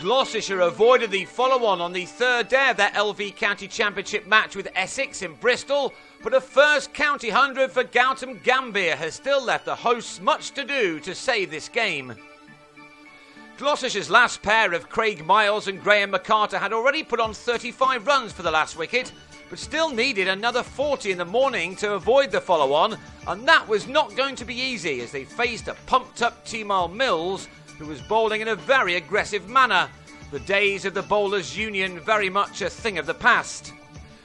Gloucestershire avoided the follow-on on the third day of their LV County Championship match with Essex in Bristol, but a first county 100 for Gautam Gambhir has still left the hosts much to do to save this game. Gloucestershire's last pair of Craig Miles and Graham McCarter had already put on 35 runs for the last wicket, but still needed another 40 in the morning to avoid the follow-on, and that was not going to be easy as they faced a pumped-up T-Mile Mills, who was bowling in a very aggressive manner. The days of the bowlers' union very much a thing of the past.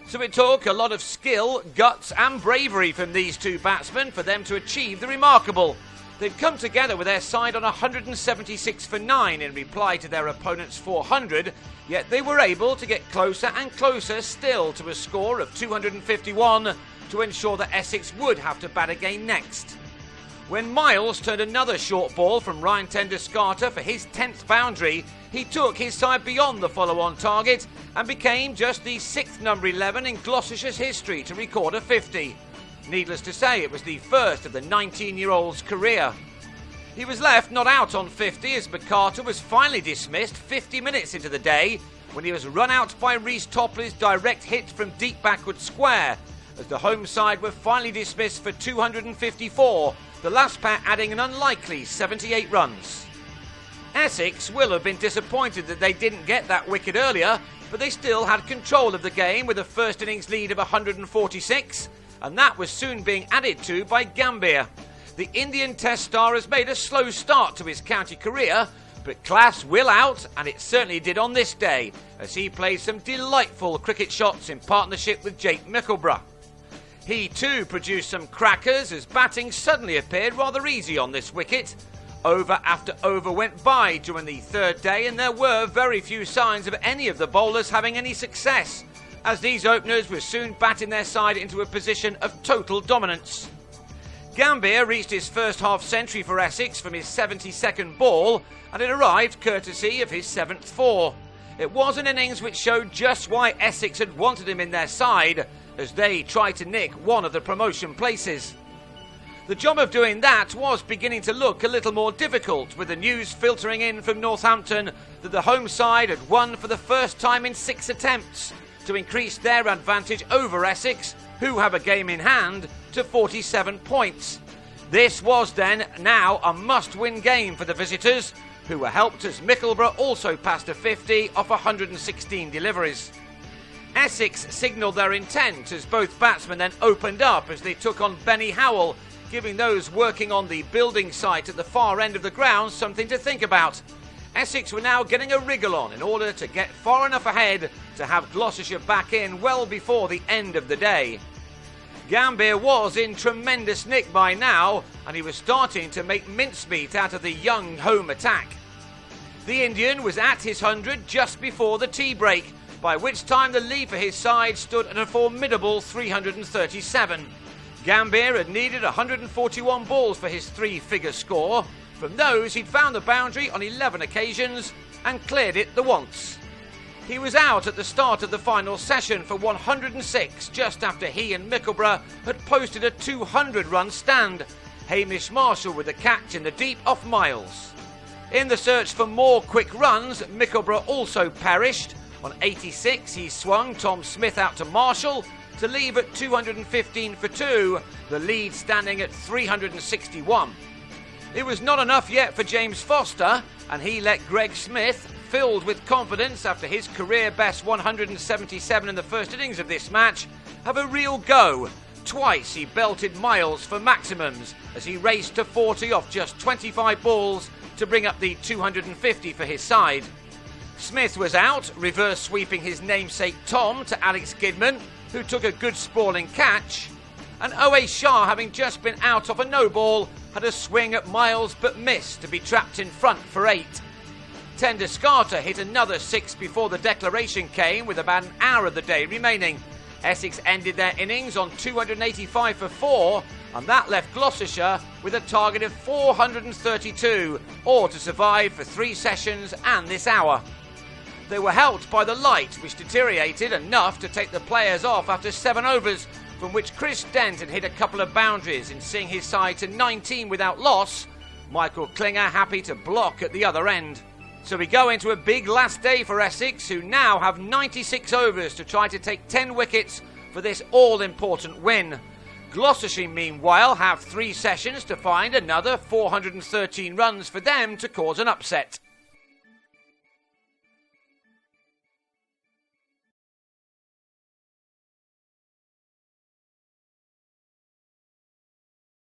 So it took a lot of skill, guts and bravery from these two batsmen for them to achieve the remarkable. They'd come together with their side on 176 for 9 in reply to their opponent's 400, yet they were able to get closer and closer still to a score of 251 to ensure that Essex would have to bat again next. When Miles turned another short ball from Ryan Tenduscarter for his 10th boundary, he took his side beyond the follow-on target and became just the 6th number 11 in Gloucestershire's history to record a 50. Needless to say, it was the first of the 19-year-old's career. He was left not out on 50 as McCarter was finally dismissed 50 minutes into the day when he was run out by Reece Topley's direct hit from deep backward square, as the home side were finally dismissed for 254, the last pair adding an unlikely 78 runs. Essex will have been disappointed that they didn't get that wicket earlier, but they still had control of the game with a first innings lead of 146, and that was soon being added to by Gambhir. The Indian Test star has made a slow start to his county career, but class will out, and it certainly did on this day, as he played some delightful cricket shots in partnership with Jake Mickleborough. He too produced some crackers as batting suddenly appeared rather easy on this wicket. Over after over went by during the third day and there were very few signs of any of the bowlers having any success, as these openers were soon batting their side into a position of total dominance. Gambhir reached his first half century for Essex from his 72nd ball, and it arrived courtesy of his 7th 4. It was an innings which showed just why Essex had wanted him in their side, as they tried to nick one of the promotion places. The job of doing that was beginning to look a little more difficult, with the news filtering in from Northampton that the home side had won for the first time in 6 attempts, to increase their advantage over Essex, who have a game in hand, to 47 points. This was then now a must-win game for the visitors, who were helped as Mickleborough also passed a 50 off 116 deliveries. Essex signalled their intent as both batsmen then opened up as they took on Benny Howell, giving those working on the building site at the far end of the ground something to think about. Essex were now getting a wriggle on in order to get far enough ahead to have Gloucestershire back in well before the end of the day. Gambhir was in tremendous nick by now, and he was starting to make mincemeat out of the young home attack. The Indian was at his 100 just before the tea break, by which time the lead for his side stood at a formidable 337. Gambhir had needed 141 balls for his 3-figure score. From those, he'd found the boundary on 11 occasions and cleared it the once. He was out at the start of the final session for 106, just after he and Mickleborough had posted a 200-run stand. Hamish Marshall with a catch in the deep off Miles. In the search for more quick runs, Mickleborough also perished. On 86, he swung Tom Smith out to Marshall to leave at 215 for 2, the lead standing at 361. It was not enough yet for James Foster, and he let Greg Smith, filled with confidence after his career-best 177 in the first innings of this match, have a real go. Twice he belted Miles for maximums as he raced to 40 off just 25 balls to bring up the 250 for his side. Smith was out, reverse sweeping his namesake Tom to Alex Kidman, who took a good sprawling catch, and O.A. Shah, having just been out of a no-ball, had a swing at Miles but missed to be trapped in front for 8. Tenduscarter hit another 6 before the declaration came with about an hour of the day remaining. Essex ended their innings on 285 for 4, and that left Gloucestershire with a target of 432, or to survive for 3 sessions and this hour. They were helped by the light, which deteriorated enough to take the players off after 7 overs, from which Chris Dent had hit a couple of boundaries in seeing his side to 19 without loss. Michael Klinger happy to block at the other end. So we go into a big last day for Essex, who now have 96 overs to try to take 10 wickets for this all-important win. Gloucestershire, meanwhile, have 3 sessions to find another 413 runs for them to cause an upset.